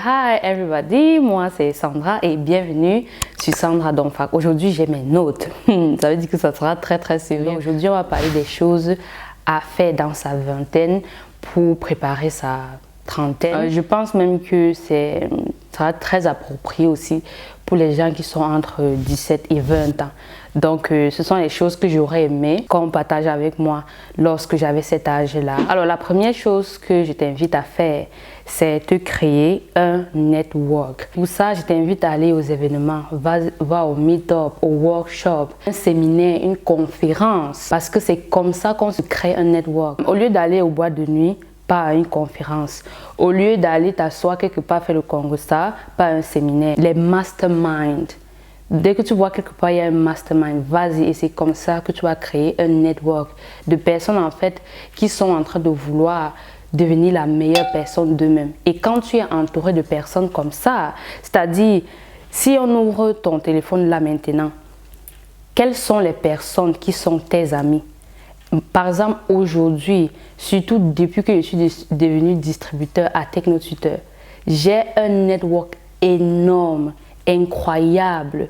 Hi everybody, moi c'est Sandra et bienvenue sur Sandra Don't Fuck. Aujourd'hui j'ai mes notes, ça veut dire que ça sera très sérieux. Aujourd'hui on va parler des choses à faire dans sa vingtaine pour préparer sa trentaine. Je pense même que ça sera très approprié aussi pour les gens qui sont entre 17 et 20 ans. Donc ce sont les choses que j'aurais aimé qu'on partage avec moi lorsque j'avais cet âge-là. Alors la première chose que je t'invite à faire, c'est de créer un network. Pour ça, je t'invite à aller aux événements, va au meet-up, au workshop, un séminaire, une conférence, parce que c'est comme ça qu'on se crée un network. Au lieu d'aller au boîte de nuit, pas à une conférence. Au lieu d'aller t'asseoir quelque part faire le congrès, pas un séminaire. Les masterminds. Dès que tu vois quelque part il y a un mastermind, vas-y, et c'est comme ça que tu vas créer un network de personnes en fait qui sont en train de vouloir devenir la meilleure personne d'eux-mêmes. Et quand tu es entouré de personnes comme ça, c'est-à-dire si on ouvre ton téléphone là maintenant, quelles sont les personnes qui sont tes amis? Par exemple, aujourd'hui, surtout depuis que je suis devenu distributeur à TechnoTutor, j'ai un network énorme, incroyable.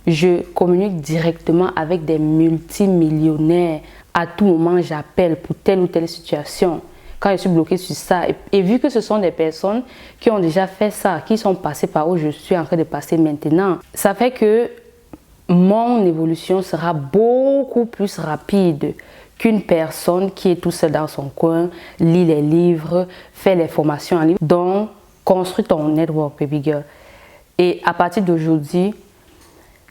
Je communique directement avec des multimillionnaires. À tout moment, j'appelle pour telle ou telle situation. Quand je suis bloquée sur ça, et vu que ce sont des personnes qui ont déjà fait ça, qui sont passées par où je suis en train de passer maintenant, ça fait que mon évolution sera beaucoup plus rapide qu'une personne qui est tout seule dans son coin, lit les livres, fait les formations en ligne. Donc, construis ton network, baby girl. Et à partir d'aujourd'hui,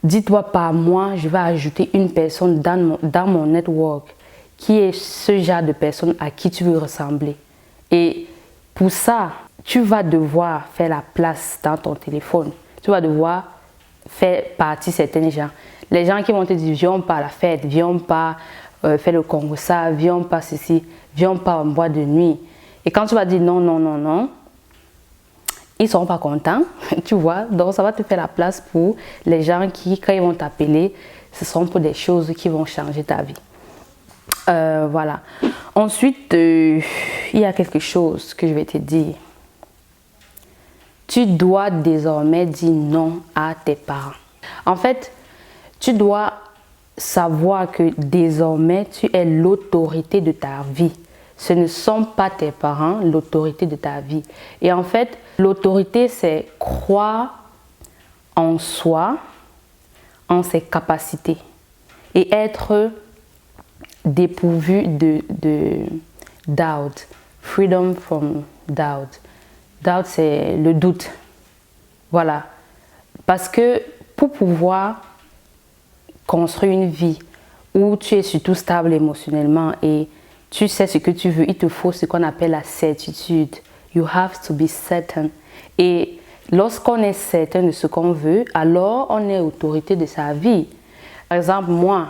dis-toi par mois, je vais ajouter une personne dans mon network qui est ce genre de personne à qui tu veux ressembler. Et pour ça, tu vas devoir faire la place dans ton téléphone. Tu vas devoir faire partie de certains gens. Les gens qui vont te dire, viens pas à la fête, viens pas faire le congrès, viens pas ceci, viens pas en boîte de nuit. Et quand tu vas dire non, non, non, non, ils ne seront pas contents, tu vois. Donc, ça va te faire la place pour les gens qui, quand ils vont t'appeler, ce seront pour des choses qui vont changer ta vie. Voilà. Ensuite, il y a quelque chose que je vais te dire. Tu dois désormais dire non à tes parents. En fait, tu dois savoir que désormais, tu es l'autorité de ta vie. Ce ne sont pas tes parents l'autorité de ta vie. Et en fait, l'autorité, c'est croire en soi, en ses capacités et être dépourvu de doubt. Freedom from doubt. Doubt, c'est le doute. Voilà. Parce que pour pouvoir construire une vie où tu es surtout stable émotionnellement et tu sais ce que tu veux, il te faut ce qu'on appelle la certitude. You have to be certain. Et lorsqu'on est certain de ce qu'on veut, alors on est autorité de sa vie. Par exemple, moi,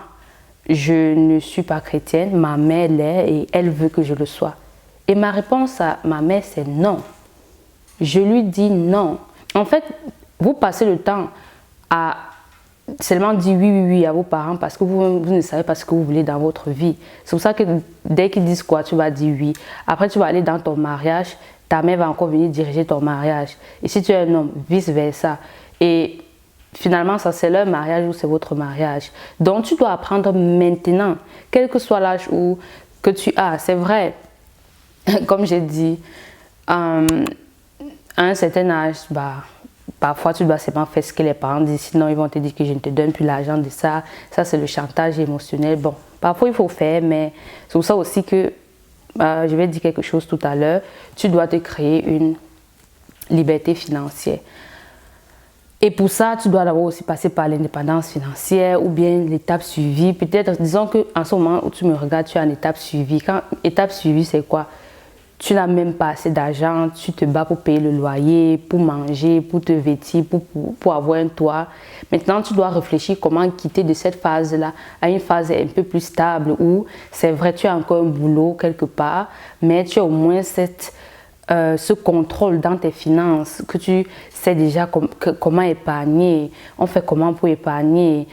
je ne suis pas chrétienne, ma mère l'est et elle veut que je le sois. Et ma réponse à ma mère, c'est non. Je lui dis non. En fait, vous passez le temps à seulement dire oui à vos parents parce que vous ne savez pas ce que vous voulez dans votre vie. C'est pour ça que dès qu'ils disent quoi, tu vas dire oui. Après, tu vas aller dans ton mariage, ta mère va encore venir diriger ton mariage. Et si tu es un homme, vice-versa. Et finalement, ça c'est leur mariage ou c'est votre mariage. Donc, tu dois apprendre maintenant, quel que soit l'âge que tu as. C'est vrai, comme j'ai dit, à un certain âge, parfois, tu dois seulement faire ce que les parents disent, sinon ils vont te dire que je ne te donne plus l'argent de ça. Ça, c'est le chantage émotionnel. Bon, parfois, il faut faire, mais c'est pour ça aussi que je vais dire quelque chose tout à l'heure. Tu dois te créer une liberté financière. Et pour ça, tu dois d'abord aussi passer par l'indépendance financière ou bien l'étape suivie. Peut-être, disons qu'en ce moment où tu me regardes, tu es en étape suivie. Étape suivie, c'est quoi? Tu n'as même pas assez d'argent, tu te bats pour payer le loyer, pour manger, pour te vêtir, pour avoir un toit. Maintenant, tu dois réfléchir comment quitter de cette phase-là à une phase un peu plus stable où c'est vrai, tu as encore un boulot quelque part, mais tu as au moins ce contrôle dans tes finances, que tu sais déjà comment épargner, on fait comment pour épargner.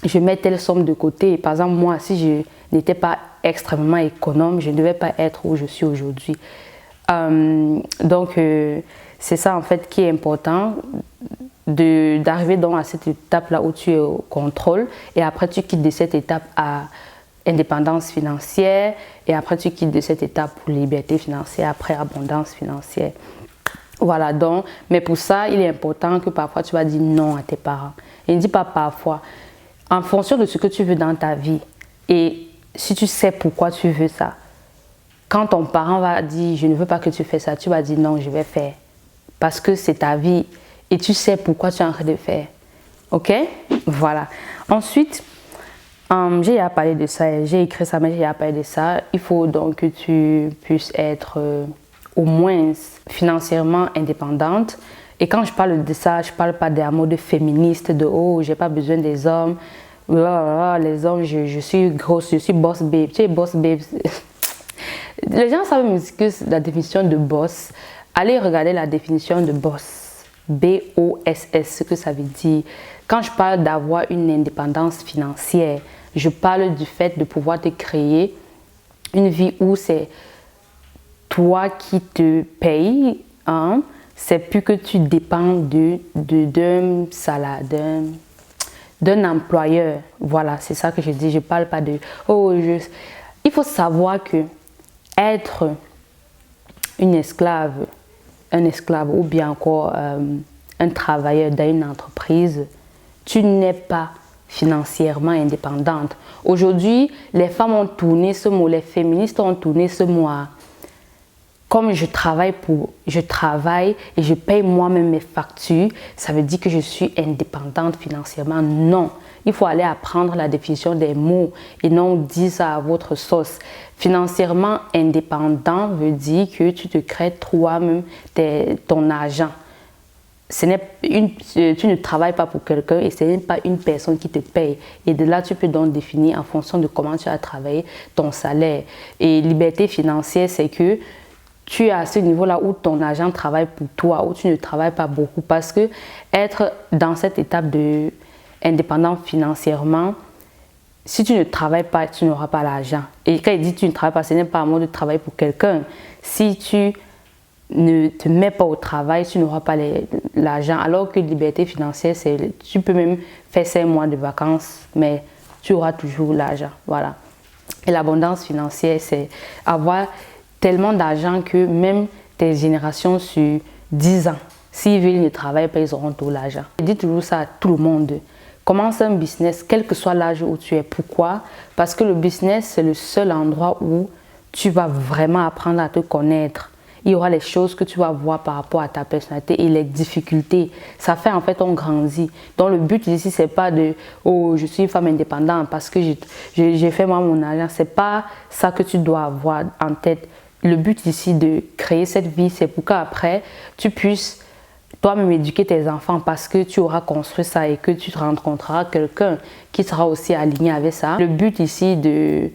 Je mets telle somme de côté. Par exemple, moi, si je n'étais pas extrêmement économe, je ne devais pas être où je suis aujourd'hui. Donc, c'est ça en fait qui est important, d'arriver donc à cette étape-là où tu es au contrôle et après tu quittes de cette étape à indépendance financière et après tu quittes de cette étape pour liberté financière, après abondance financière. Voilà donc, mais pour ça, il est important que parfois tu vas dire non à tes parents. Et ne dis pas parfois, en fonction de ce que tu veux dans ta vie et si tu sais pourquoi tu veux ça, quand ton parent va dire je ne veux pas que tu fasses ça, tu vas dire non, je vais faire parce que c'est ta vie et tu sais pourquoi tu es en train de faire. Ok? Voilà. Ensuite, j'ai à parler de ça, j'ai écrit ça, mais j'ai à parler de ça. Il faut donc que tu puisses être au moins financièrement indépendante. Et quand je parle de ça, je ne parle pas d'un mode féministe, de oh, j'ai pas besoin des hommes, les hommes, je suis grosse, je suis boss babe. Tu es boss babe. Les gens savent que la définition de boss. Allez regarder la définition de boss. B-O-S-S, ce que ça veut dire. Quand je parle d'avoir une indépendance financière, je parle du fait de pouvoir te créer une vie où c'est toi qui te paye, hein? C'est plus que tu dépends d'un salaire, d'un employeur. Voilà, c'est ça que je dis. Je ne parle pas de... Oh, il faut savoir que être une esclave, un esclave ou bien encore un travailleur dans une entreprise, tu n'es pas financièrement indépendante. Aujourd'hui, les femmes ont tourné ce mot, les féministes ont tourné ce mot à comme je travaille et je paye moi-même mes factures, ça veut dire que je suis indépendante financièrement. Non, il faut aller apprendre la définition des mots et non dire ça à votre sauce. Financièrement indépendant veut dire que tu te crées toi-même ton argent. Tu ne travailles pas pour quelqu'un et ce n'est pas une personne qui te paye. Et de là, tu peux donc définir en fonction de comment tu as travaillé ton salaire. Et liberté financière, c'est que tu es à ce niveau-là où ton argent travaille pour toi, où tu ne travailles pas beaucoup. Parce que être dans cette étape de indépendant financièrement, si tu ne travailles pas, tu n'auras pas l'argent. Et quand il dit tu ne travailles pas, ce n'est pas un mot de travailler pour quelqu'un. Si tu ne te mets pas au travail, tu n'auras pas l'argent. Alors que liberté financière, tu peux même faire 5 mois de vacances, mais tu auras toujours l'argent. Voilà. Et l'abondance financière, c'est avoir tellement d'argent que même tes générations sur 10 ans, s'ils veulent ne travailler pas, ils auront tout l'argent. Je dis toujours ça à tout le monde. Commence un business, quel que soit l'âge où tu es. Pourquoi? Parce que le business, c'est le seul endroit où tu vas vraiment apprendre à te connaître. Il y aura les choses que tu vas voir par rapport à ta personnalité et les difficultés. Ça fait en fait, on grandit. Donc le but ici, c'est pas de « Oh, je suis une femme indépendante parce que j'ai fait moi mon argent ». C'est pas ça que tu dois avoir en tête. Le but ici de créer cette vie, c'est pour qu'après, tu puisses toi-même éduquer tes enfants parce que tu auras construit ça et que tu te rencontreras quelqu'un qui sera aussi aligné avec ça. Le but ici de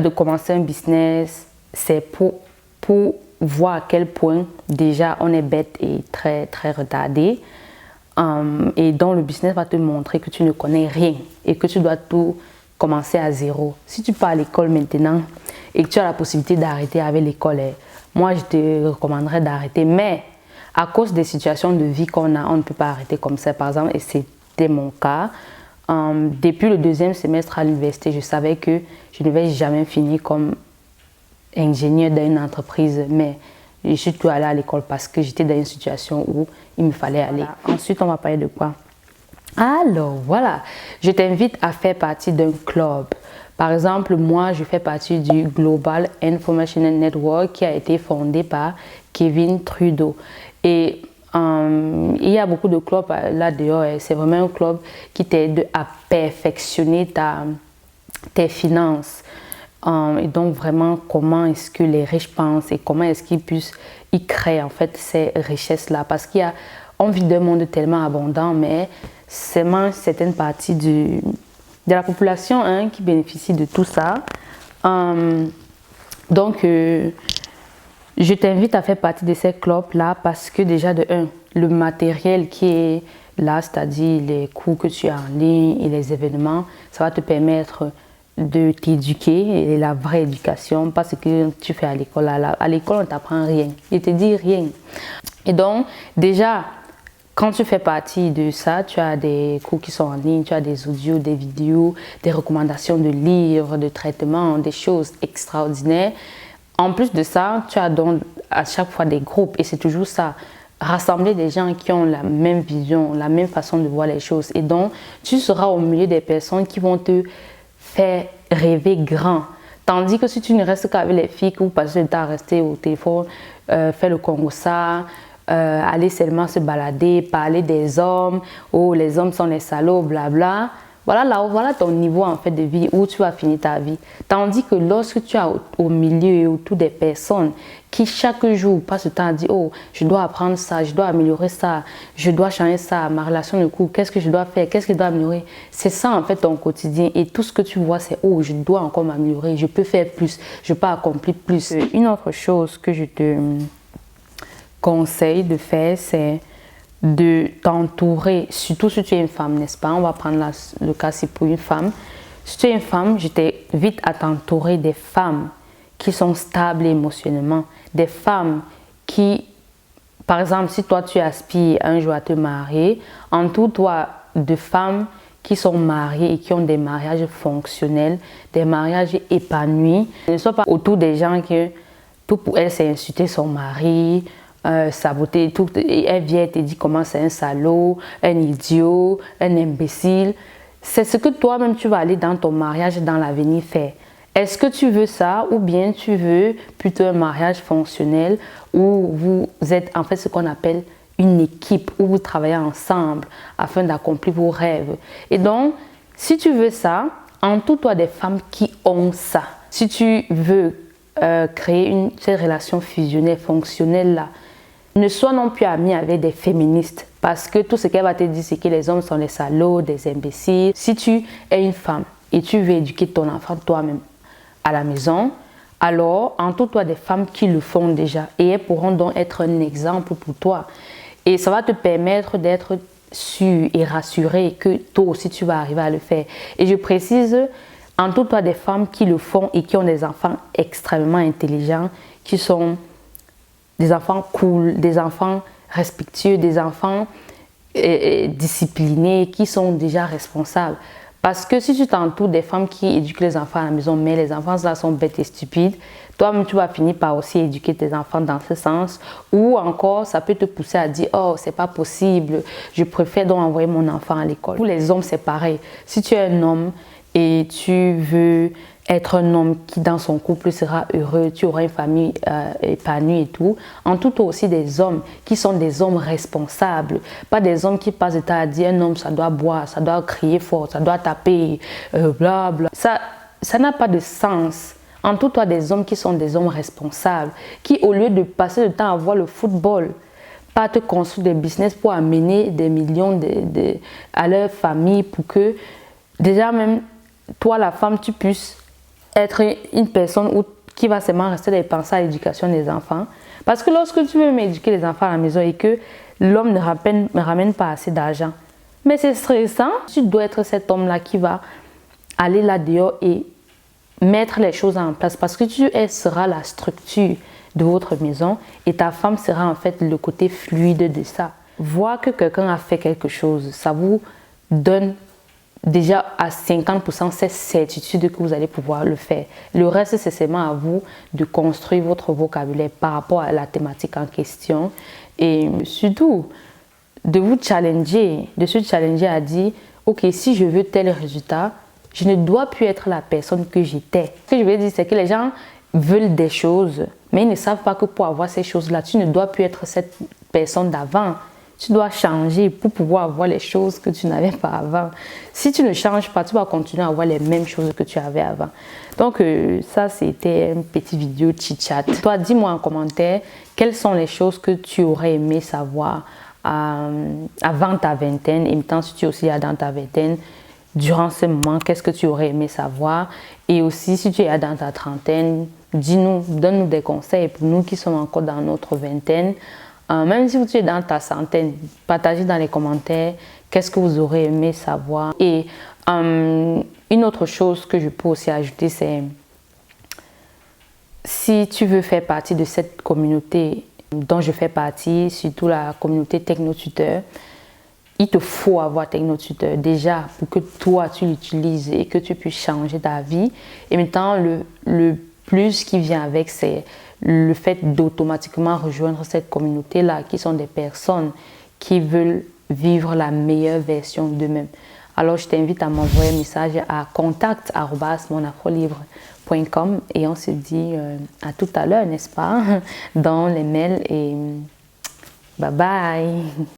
commencer un business, c'est pour voir à quel point déjà on est bête et très, très retardé. Et donc le business va te montrer que tu ne connais rien et que tu dois tout commencer à zéro. Si tu pars à l'école maintenant et que tu as la possibilité d'arrêter avec l'école, moi je te recommanderais d'arrêter. Mais à cause des situations de vie qu'on a, on ne peut pas arrêter comme ça. Par exemple, et c'était mon cas, depuis le 2e semestre à l'université, je savais que je ne vais jamais finir comme ingénieur dans une entreprise. Mais je suis tout allée à l'école parce que j'étais dans une situation où il me fallait aller. Voilà. Ensuite, on va parler de quoi? Alors, voilà, je t'invite à faire partie d'un club. Par exemple, moi, je fais partie du Global Informational Network qui a été fondé par Kevin Trudeau. Et il y a beaucoup de clubs là-dehors. C'est vraiment un club qui t'aide à perfectionner tes finances. Et donc, vraiment, comment est-ce que les riches pensent et comment est-ce qu'ils puissent y créer en fait ces richesses-là. Parce qu'on vit d'un monde tellement abondant, mais seulement certaines parties de la population qui bénéficient de tout ça. Donc, je t'invite à faire partie de ces clubs-là parce que déjà de le matériel qui est là, c'est-à-dire les cours que tu as en ligne et les événements, ça va te permettre de t'éduquer et la vraie éducation, pas ce que tu fais à l'école. À l'école, on ne t'apprend rien. Je te dis rien. Et donc, déjà, quand tu fais partie de ça, tu as des cours qui sont en ligne, tu as des audios, des vidéos, des recommandations de livres, de traitements, des choses extraordinaires. En plus de ça, tu as donc à chaque fois des groupes et c'est toujours ça. Rassembler des gens qui ont la même vision, la même façon de voir les choses. Et donc, tu seras au milieu des personnes qui vont te faire rêver grand. Tandis que si tu ne restes qu'avec les filles, que vous passez le temps à rester au téléphone, faire le congossa, aller seulement se balader, parler des hommes, oh les hommes sont les salauds, blabla. Voilà ton niveau en fait de vie où tu vas finir ta vie. Tandis que lorsque tu es au milieu et autour des personnes qui chaque jour passent le temps à dire oh je dois apprendre ça, je dois améliorer ça, je dois changer ça, ma relation de couple, qu'est-ce que je dois faire, qu'est-ce que je dois améliorer. C'est ça en fait ton quotidien et tout ce que tu vois c'est oh je dois encore m'améliorer, je peux faire plus, je peux accomplir plus. Une autre chose que je te conseille de faire c'est de t'entourer, surtout si tu es une femme, n'est-ce pas? On va prendre le cas si pour une femme. Si tu es une femme, je t'invite à t'entourer des femmes qui sont stables émotionnellement, des femmes qui, par exemple, si toi tu aspires un jour à te marier, entoure-toi de femmes qui sont mariées et qui ont des mariages fonctionnels, des mariages épanouis. Ne sois pas autour des gens que tout pour elle c'est insulter son mari, saboter tout, et elle vient et te dit comment c'est un salaud, un idiot, un imbécile. C'est ce que toi-même tu vas aller dans ton mariage dans l'avenir faire. Est-ce que tu veux ça ou bien tu veux plutôt un mariage fonctionnel où vous êtes en fait ce qu'on appelle une équipe, où vous travaillez ensemble afin d'accomplir vos rêves. Et donc, si tu veux ça, entoure-toi des femmes qui ont ça. Si tu veux créer cette relation fusionnelle, fonctionnelle là, ne sois non plus ami avec des féministes parce que tout ce qu'elle va te dire, c'est que les hommes sont des salauds, des imbéciles. Si tu es une femme et tu veux éduquer ton enfant toi-même à la maison, alors entoure-toi des femmes qui le font déjà et elles pourront donc être un exemple pour toi. Et ça va te permettre d'être sûr et rassuré que toi aussi tu vas arriver à le faire. Et je précise, entoure-toi des femmes qui le font et qui ont des enfants extrêmement intelligents, qui sont des enfants cool, des enfants respectueux, des enfants disciplinés, qui sont déjà responsables. Parce que si tu t'entoures des femmes qui éduquent les enfants à la maison, mais les enfants là sont bêtes et stupides, toi-même tu vas finir par aussi éduquer tes enfants dans ce sens. Ou encore, ça peut te pousser à dire « Oh, c'est pas possible, je préfère donc envoyer mon enfant à l'école. » Pour les hommes, c'est pareil. Si tu es un homme et tu veux être un homme qui dans son couple sera heureux, tu auras une famille épanouie et tout. Entoure-toi aussi des hommes qui sont des hommes responsables, pas des hommes qui passent le temps à dire un homme ça doit boire, ça doit crier fort, ça doit taper, bla bla. Ça n'a pas de sens. Entoure-toi des hommes qui sont des hommes responsables, qui au lieu de passer le temps à voir le football, pas te construire des business pour amener des millions à leur famille pour que déjà même toi la femme tu puisses être une personne qui va seulement rester dépenser à l'éducation des enfants. Parce que lorsque tu veux m'éduquer les enfants à la maison et que l'homme ne ramène pas assez d'argent, mais c'est stressant. Tu dois être cet homme-là qui va aller là dehors et mettre les choses en place parce que elle sera la structure de votre maison et ta femme sera en fait le côté fluide de ça. Voir que quelqu'un a fait quelque chose, ça vous donne déjà à 50% cette certitude que vous allez pouvoir le faire. Le reste, c'est seulement à vous de construire votre vocabulaire par rapport à la thématique en question et surtout de vous challenger, de se challenger à dire ok, si je veux tel résultat, je ne dois plus être la personne que j'étais. Ce que je veux dire, c'est que les gens veulent des choses, mais ils ne savent pas que pour avoir ces choses-là, tu ne dois plus être cette personne d'avant. Tu dois changer pour pouvoir avoir les choses que tu n'avais pas avant. Si tu ne changes pas, tu vas continuer à avoir les mêmes choses que tu avais avant. Donc ça, c'était une petite vidéo chit-chat. Toi, dis-moi en commentaire quelles sont les choses que tu aurais aimé savoir avant ta vingtaine et maintenant si tu es aussi dans ta vingtaine. Durant ce moment, qu'est-ce que tu aurais aimé savoir? Et aussi, si tu es dans ta trentaine, dis-nous, donne-nous des conseils pour nous qui sommes encore dans notre vingtaine. Même si tu es dans ta centaine, partagez dans les commentaires qu'est-ce que vous aurez aimé savoir. Et une autre chose que je peux aussi ajouter, c'est si tu veux faire partie de cette communauté dont je fais partie, surtout la communauté TechnoTuteur, il te faut avoir TechnoTuteur déjà pour que toi tu l'utilises et que tu puisses changer ta vie. Et maintenant, le plus qui vient avec, c'est le fait d'automatiquement rejoindre cette communauté-là, qui sont des personnes qui veulent vivre la meilleure version d'eux-mêmes. Alors, je t'invite à m'envoyer un message à contact@monafrolibre.com et on se dit à tout à l'heure, n'est-ce pas, dans les mails et bye bye.